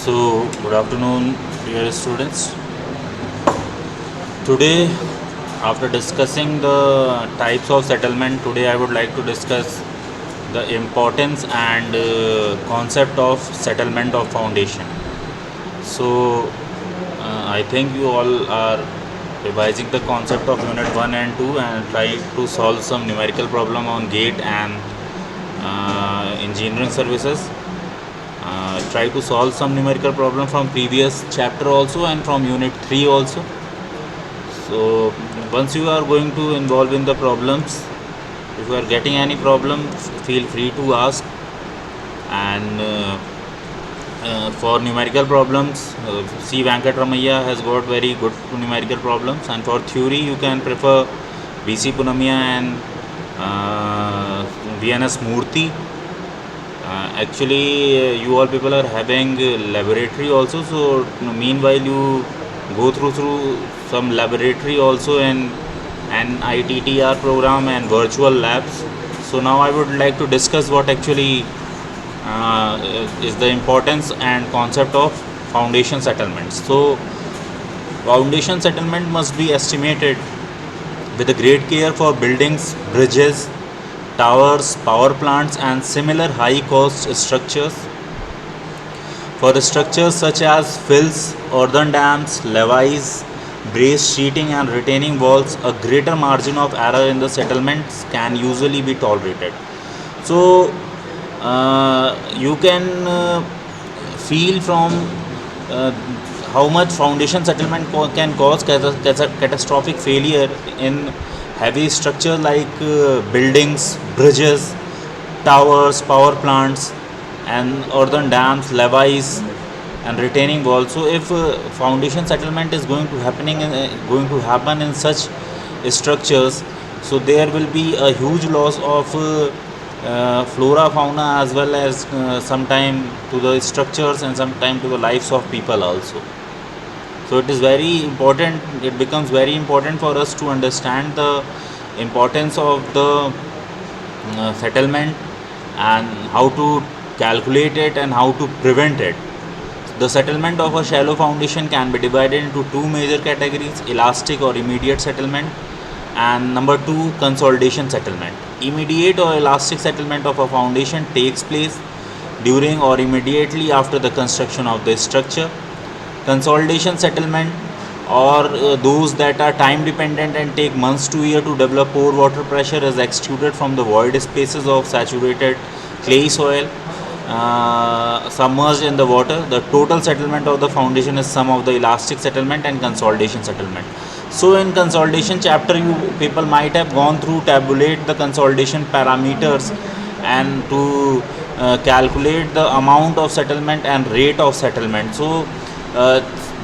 Good afternoon, dear students. Today, after discussing the types of settlement, today I would like to discuss the importance and concept of settlement of foundation. I think you all are revising the concept of Unit 1 and 2 and try to solve some numerical problem on GATE and engineering services. Try to solve some numerical problem from previous chapter also and from Unit 3 also. So once you are going to involve in the problems, if you are getting any problem, feel free to ask. And for numerical problems, C. Venkatramaiah has got very good numerical problems, and for theory you can prefer V.C. Punamiya and V.N.S. Murthy. Actually, you all people are having laboratory also, so meanwhile you go through some laboratory also in an ITTR program and virtual labs. So now I would like to discuss what actually is the importance and concept of foundation settlements. So foundation settlement must be estimated with a great care for buildings, bridges, towers, power plants and similar high cost structures. For structures such as fills, earthen dams, levees, braced sheeting and retaining walls, a greater margin of error in the settlements can usually be tolerated. So you can feel from how much foundation settlement can cause catastrophic failure in heavy structure like buildings, bridges, towers, power plants and earthen dams, levees and retaining walls. So if foundation settlement is going to happen in such structures, so there will be a huge loss of flora, fauna as well as sometime to the structures and sometime to the lives of people also. So it is very important, it becomes very important for us to understand the importance of the settlement and how to calculate it and how to prevent it. The settlement of a shallow foundation can be divided into two major categories: elastic or immediate settlement, and number two, consolidation settlement. Immediate or elastic settlement of a foundation takes place during or immediately after the construction of the structure. Consolidation settlement or those that are time dependent and take months to year to develop. Pore water pressure is extruded from the void spaces of saturated clay soil submerged in the water. The total settlement of the foundation is sum of the elastic settlement and consolidation settlement. So in consolidation chapter, you people might have gone through tabulate the consolidation parameters and to calculate the amount of settlement and rate of settlement. So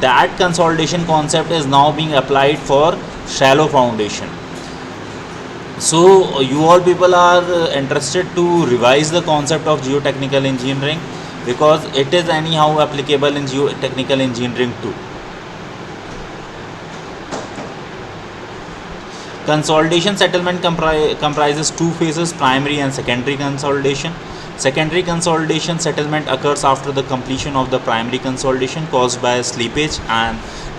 that consolidation concept is now being applied for shallow foundation. So you all people are interested to revise the concept of geotechnical engineering because it is anyhow applicable in geotechnical engineering too. Consolidation settlement comprises two phases: primary and secondary consolidation. Secondary consolidation settlement occurs after the completion of the primary consolidation caused by slippage and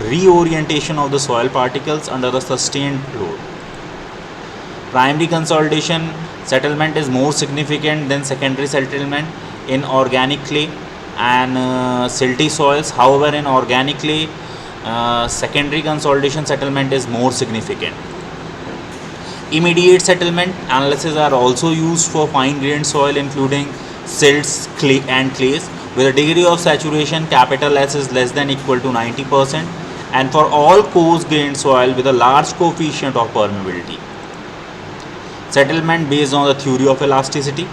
reorientation of the soil particles under the sustained load. Primary consolidation settlement is more significant than secondary settlement in organic clay and silty soils. However, in organic clay, secondary consolidation settlement is more significant. Immediate settlement analysis are also used for fine-grained soil including silts, clay and clays with a degree of saturation capital S is less than equal to 90% and for all coarse-grained soil with a large coefficient of permeability. Settlement based on the theory of elasticity.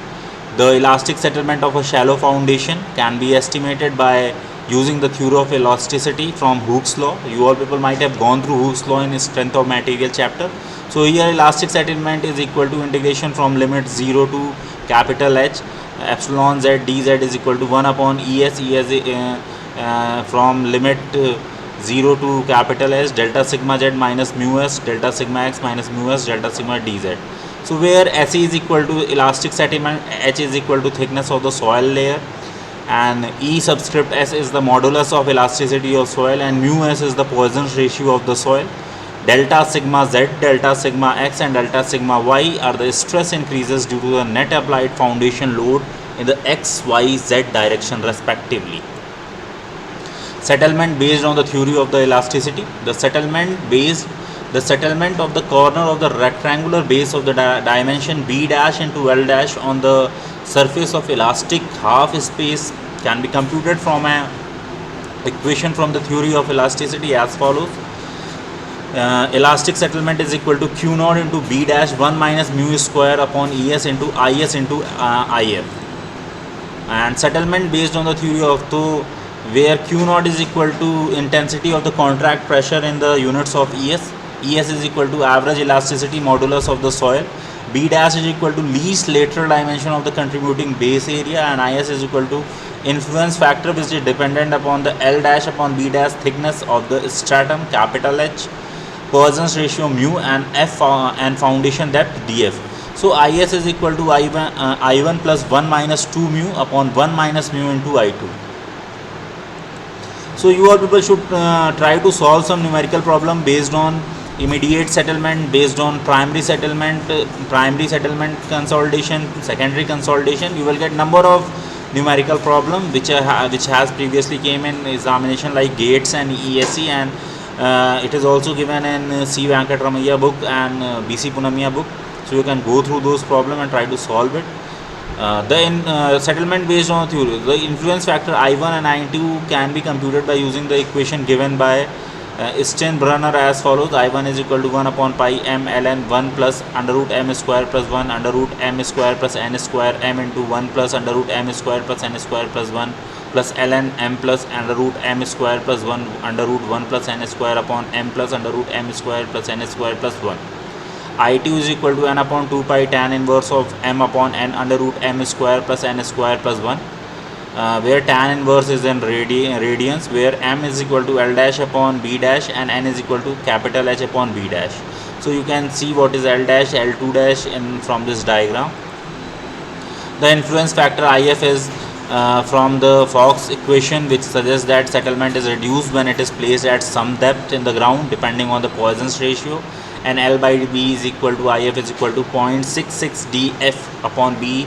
The elastic settlement of a shallow foundation can be estimated by using the theory of elasticity from Hooke's law. You all people might have gone through Hooke's law in strength of material chapter. So here elastic settlement is equal to integration from limit 0 to capital H epsilon z dz is equal to 1 upon es from limit 0 to capital S delta sigma z minus mu s delta sigma x minus mu s delta sigma dz. So where S is equal to elastic settlement, H is equal to thickness of the soil layer and E subscript S is the modulus of elasticity of soil, and mu S is the Poisson's ratio of the soil. Delta sigma Z, delta sigma X, and delta sigma Y are the stress increases due to the net applied foundation load in the X, Y, Z direction respectively. Settlement based on the theory of the elasticity. The settlement of the corner of the rectangular base of the dimension B dash into L dash on the surface of elastic half space can be computed from an equation from the theory of elasticity as follows. Elastic settlement is equal to Q naught into B dash 1 minus mu square upon ES into IS into IF. And settlement based on the theory of where Q naught is equal to intensity of the contract pressure in the units of ES. ES is equal to average elasticity modulus of the soil. B dash is equal to least lateral dimension of the contributing base area, and IS is equal to influence factor which is dependent upon the L dash upon B dash thickness of the stratum capital H, Poisson's ratio mu, and F and foundation depth df. So IS is equal to I1 plus 1 minus 2 mu upon 1 minus mu into I2. So you all people should try to solve some numerical problem based on immediate settlement, based on primary settlement consolidation, secondary consolidation. You will get number of numerical problem which has previously came in examination like GATES and ESE, and it is also given in C. Venkatramaiah book and BC Punamiya book. So you can go through those problem and try to solve it. The settlement based on theory, the influence factor I1 and I2 can be computed by using the equation given by Steinbrenner as follows. I1 is equal to 1 upon pi m ln 1 plus under root m square plus 1 under root m square plus n square m into 1 plus under root m square plus n square plus 1 plus ln m plus under root m square plus 1 under root 1 plus n square upon m plus under root m square plus n square plus 1. I2 is equal to n upon 2 pi tan inverse of m upon n under root m square plus n square plus 1, where tan inverse is in radians, where m is equal to L dash upon B dash and n is equal to capital H upon B dash. So you can see what is L dash, L2 dash from this diagram. The influence factor IF is from the Fox equation, which suggests that settlement is reduced when it is placed at some depth in the ground depending on the Poisson's ratio, and L by B is equal to IF is equal to 0.66 df upon B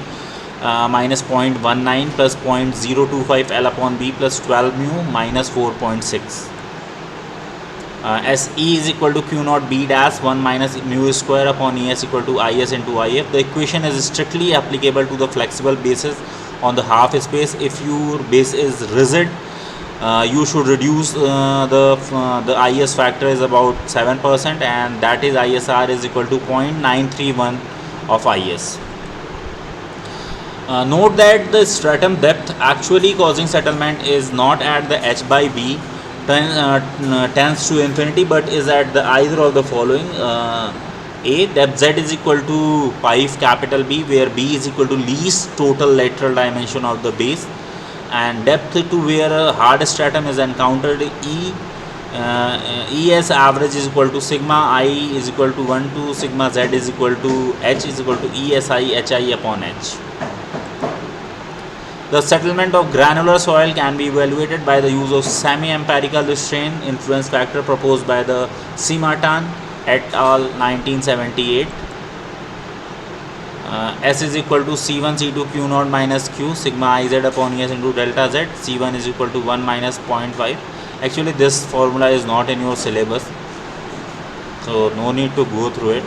minus 0.19 plus 0.025 L upon B plus 12 mu minus 4.6. SE is equal to Q naught B dash 1 minus mu square upon ES equal to IS into IF. The equation is strictly applicable to the flexible bases on the half space. If your base is rigid, you should reduce the IS factor is about 7%, and that is ISR is equal to 0.931 of IS. Note that the stratum depth actually causing settlement is not at the H by B tends to infinity, but is at the either of the following. A, depth Z is equal to pi capital B, where B is equal to least total lateral dimension of the base, and depth to where a hard stratum is encountered, ES average is equal to sigma I is equal to 1 to sigma Z is equal to H is equal to ESI HI upon H. The settlement of granular soil can be evaluated by the use of semi-empirical strain influence factor proposed by the Simatan et al. 1978. S is equal to C1 C2 Q naught minus Q sigma IZ upon ES into delta Z. C1 is equal to 1 minus 0.5. Actually this formula is not in your syllabus, so no need to go through it.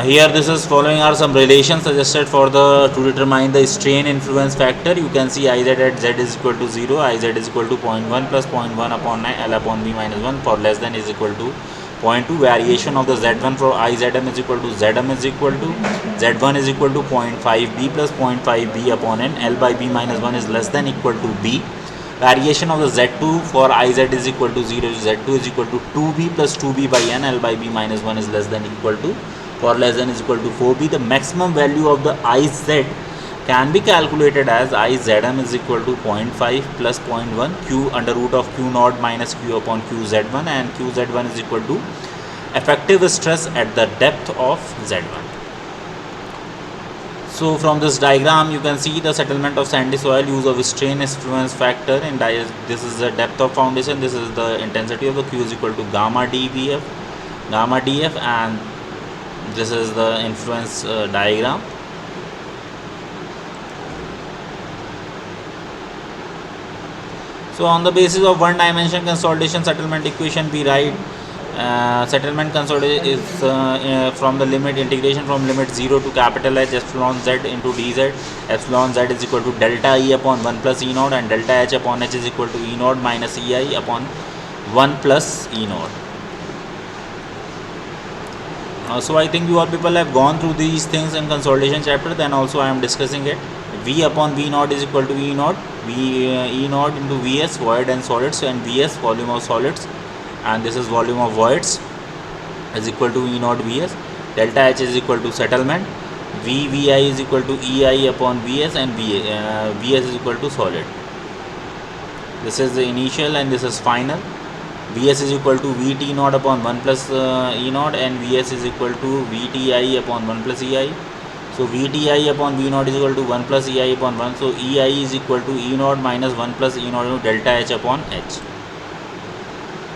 Here this is following are some relations suggested for to determine the strain influence factor. You can see IZ at Z is equal to 0, IZ is equal to 0.1 plus 0.1 upon 9 L upon B minus 1 for less than is equal to 0.2. Variation of the Z1 for IZM is equal to ZM is equal to Z1 is equal to 0.5 B plus 0.5 B upon N. L by B minus 1 is less than equal to B. Variation of the Z2 for IZ is equal to 0, Z2 is equal to 2B plus 2B by N. L by B minus 1 is less than equal to for less than is equal to 4B. The maximum value of the IZ can be calculated as IZM is equal to 0.5 plus 0.1 Q under root of Q naught minus Q upon QZ1, and QZ1 is equal to effective stress at the depth of Z1. So from this diagram you can see the settlement of sandy soil, use of strain influence factor, and this is the depth of foundation, this is the intensity of the Q is equal to gamma df, and this is the influence diagram. So on the basis of one dimension consolidation settlement equation, we write settlement consolidation is from the limit integration from limit 0 to capital H epsilon z into dz. Epsilon z is equal to delta E upon 1 plus E naught, and delta H upon H is equal to E naught minus EI upon 1 plus E naught. So I think you all people have gone through these things in consolidation chapter, then also I am discussing it. V upon V naught is equal to E naught, E naught into Vs void and solids, and Vs volume of solids, and this is volume of voids, is equal to E naught Vs. Delta H is equal to settlement, Vi is equal to Ei upon Vs, and Vs is equal to solid. This is the initial and this is final. Vs is equal to Vt naught upon 1 plus E naught, and Vs is equal to Vti upon 1 plus Ei. So Vti upon V naught is equal to 1 plus Ei upon 1. So Ei is equal to E naught minus 1 plus E naught into delta H upon H.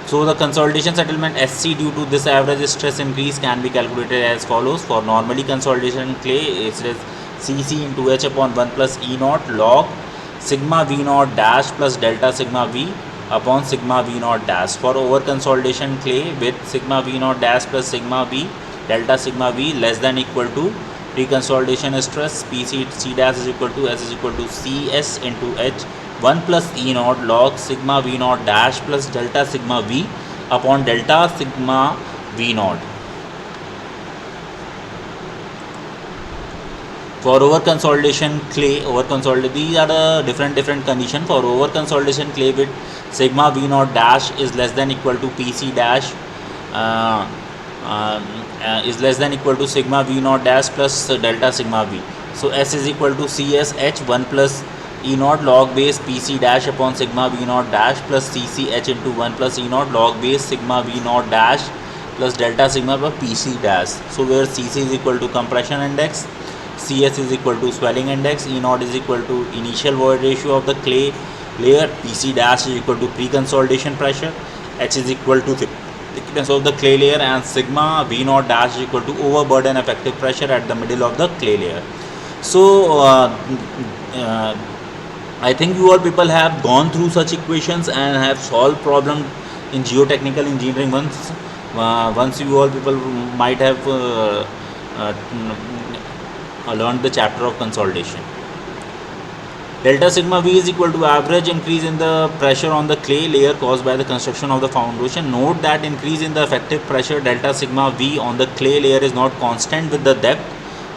So the consolidation settlement SC due to this average stress increase can be calculated as follows. For normally consolidation clay, it is Cc into H upon 1 plus E naught log sigma V naught dash plus delta sigma V upon sigma V naught dash. For over consolidation clay with sigma V naught dash plus sigma V delta sigma V less than equal to pre-consolidation stress, PC C dash is equal to S is equal to Cs into H 1 plus E naught log sigma V naught dash plus delta sigma V upon delta sigma V naught. For over consolidation clay, these are the different conditions. For over consolidation clay with sigma V naught dash is less than equal to PC dash is less than equal to sigma V naught dash plus delta sigma V. So S is equal to Cs H 1 plus E naught log base PC dash upon sigma V naught dash plus CC H into 1 plus E naught log base sigma V naught dash plus delta sigma by PC dash. So where CC is equal to compression index, CS is equal to swelling index, E naught is equal to initial void ratio of the clay layer, PC dash is equal to pre-consolidation pressure, H is equal to thickness of the clay layer, and sigma V naught dash is equal to overburden effective pressure at the middle of the clay layer. So I think you all people have gone through such equations and have solved problem in geotechnical engineering once you all people might have learned the chapter of consolidation. Delta sigma V is equal to average increase in the pressure on the clay layer caused by the construction of the foundation. Note that increase in the effective pressure delta sigma V on the clay layer is not constant with the depth.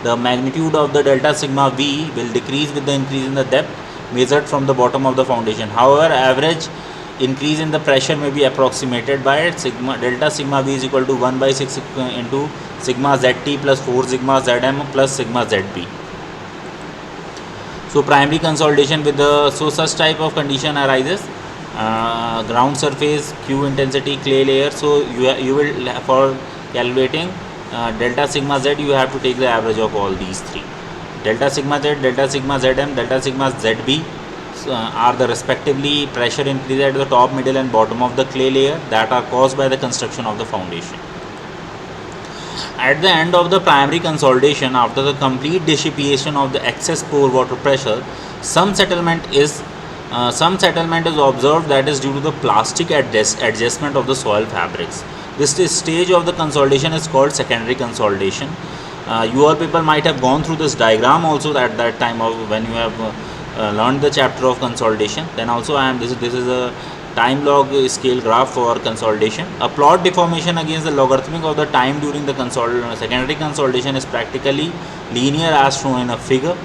The magnitude of the delta sigma V will decrease with the increase in the depth measured from the bottom of the foundation. However, average increase in the pressure may be approximated by delta sigma V is equal to 1 by 6 into sigma Zt plus 4 sigma Zm plus sigma Zp. So primary consolidation with the such type of condition arises. Ground surface, Q intensity, clay layer. So you will for calculating delta sigma Z, you have to take the average of all these three. Delta sigma Z, delta sigma Zm, delta sigma Zb are the respectively pressure increase at the top, middle and bottom of the clay layer that are caused by the construction of the foundation. At the end of the primary consolidation, after the complete dissipation of the excess pore water pressure, some settlement is observed, that is due to the plastic adjustment of the soil fabrics. This stage of the consolidation is called secondary consolidation. You all people might have gone through this diagram also at that time of when you have learned the chapter of consolidation. Then also this is a time log scale graph for consolidation. A plot deformation against the logarithmic of the time during the secondary consolidation is practically linear as shown in a figure.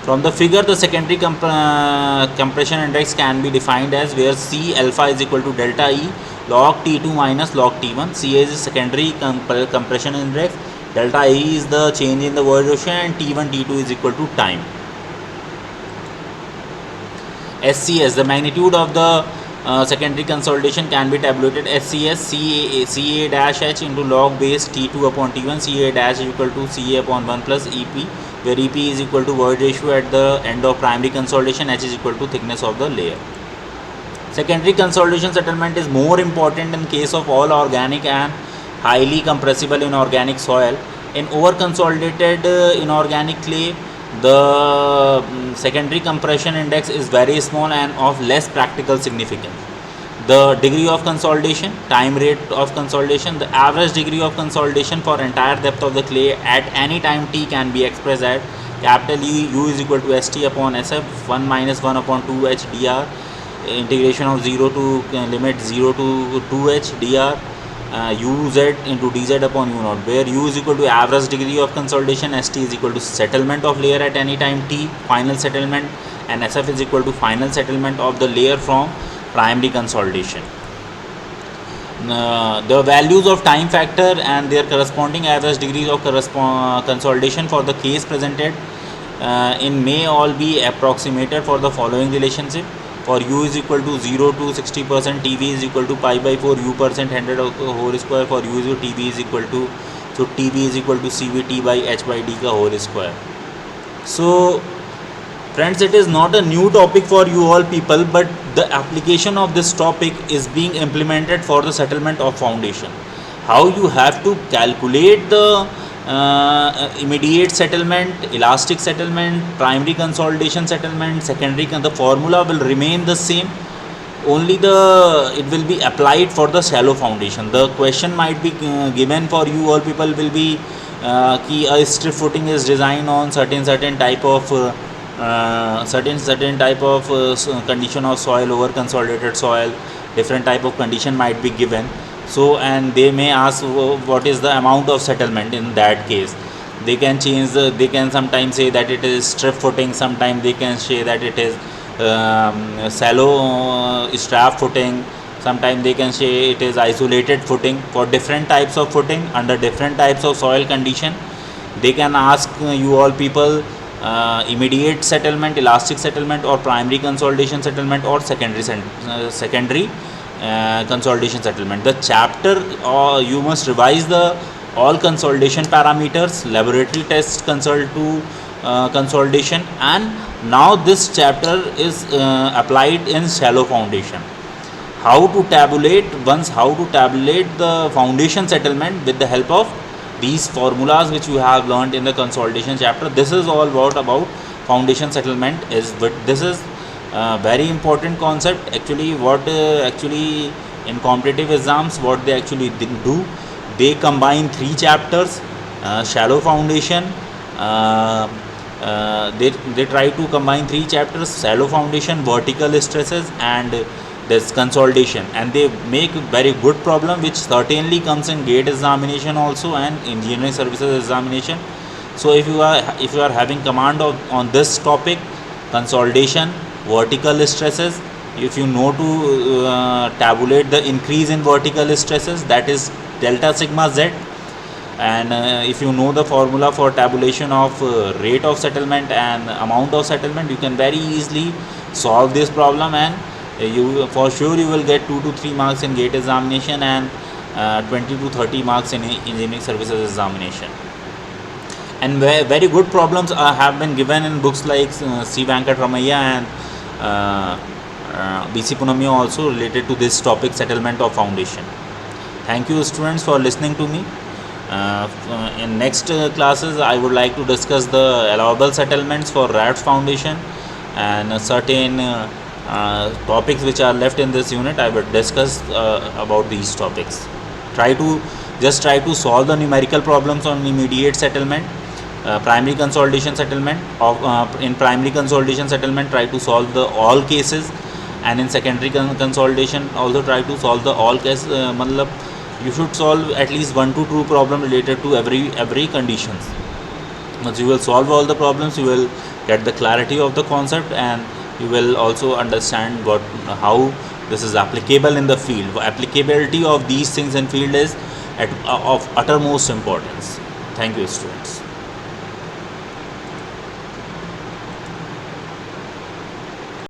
From the figure, the secondary compression index can be defined as where C alpha is equal to delta E log T2 minus log T1. Ca is the secondary compression index, delta E is the change in the void ratio, and T1 T2 is equal to time. SCS, the magnitude of the secondary consolidation can be tabulated. SCS Ca dash H into log base T2 upon T1. Ca dash is equal to Ca upon 1 plus EP where EP is equal to void ratio at the end of primary consolidation, H is equal to thickness of the layer. Secondary consolidation settlement is more important in case of all organic and highly compressible inorganic soil. In over consolidated inorganic clay, the secondary compression index is very small and of less practical significance. The degree of consolidation, time rate of consolidation, the average degree of consolidation for entire depth of the clay at any time t can be expressed as capital U is equal to St upon Sf 1 minus 1 upon 2h dr, integration of 0 to limit 0 to 2h dr, uz into dz upon u naught, where u is equal to average degree of consolidation, St is equal to settlement of layer at any time t, final settlement, and Sf is equal to final settlement of the layer from primary consolidation. The values of time factor and their corresponding average degrees of consolidation for the case presented in may all be approximated for the following relationship. For u is equal to 0 to 60%, Tv is equal to pi by 4 u percent 100 whole square. For u is equal to Tv is equal to, so Tv is equal to CVT by h by d ka whole square. So friends, it is not a new topic for you all people, but the application of this topic is being implemented for the settlement of foundation. How you have to calculate the immediate settlement, elastic settlement, primary consolidation settlement, secondary, the formula will remain the same. Only it will be applied for the shallow foundation. The question might be given for you all people will be कि a strip footing is designed on certain type of certain type of condition of soil, over consolidated soil, different type of condition might be given. So, and they may ask what is the amount of settlement in that case. They can change they can sometimes say that it is strip footing, sometimes they can say that it is shallow strap footing, sometimes they can say it is isolated footing. For different types of footing under different types of soil condition, they can ask you all people immediate settlement, elastic settlement, or primary consolidation settlement, or secondary consolidation settlement. The chapter you must revise the all consolidation parameters, laboratory test consolidation, and now this chapter is applied in shallow foundation. How to tabulate the foundation settlement with the help of these formulas which you have learned in the consolidation chapter. This is all about foundation settlement is, but this is very important concept. Actually what actually in competitive exams what they actually do, they combine 3 chapters, shallow foundation, they try to combine 3 chapters, shallow foundation, vertical stresses, and this consolidation, and they make very good problem which certainly comes in GATE examination also and engineering services examination. So if you are having command on this topic, consolidation, vertical stresses, if you know to tabulate the increase in vertical stresses, that is delta sigma z, and if you know the formula for tabulation of rate of settlement and amount of settlement, you can very easily solve this problem, and you for sure you will get 2 to 3 marks in GATE examination and 20 to 30 marks in engineering services examination. And very good problems have been given in books like C. Venkatramaiah and B.C. Punamiya also related to this topic, settlement of foundation. Thank you students for listening to me. In next classes I would like to discuss the allowable settlements for RAFT foundation, and certain topics which are left in this unit I will discuss about these topics. Try to solve the numerical problems on immediate settlement, primary consolidation settlement in primary consolidation settlement try to solve the all cases, and in secondary consolidation also try to solve the all case. You should solve at least 1 to 2 problem related to every conditions. Once you will solve all the problems, you will get the clarity of the concept, and you will also understand how this is applicable in the field. Applicability of these things in field is of uttermost importance. Thank you students.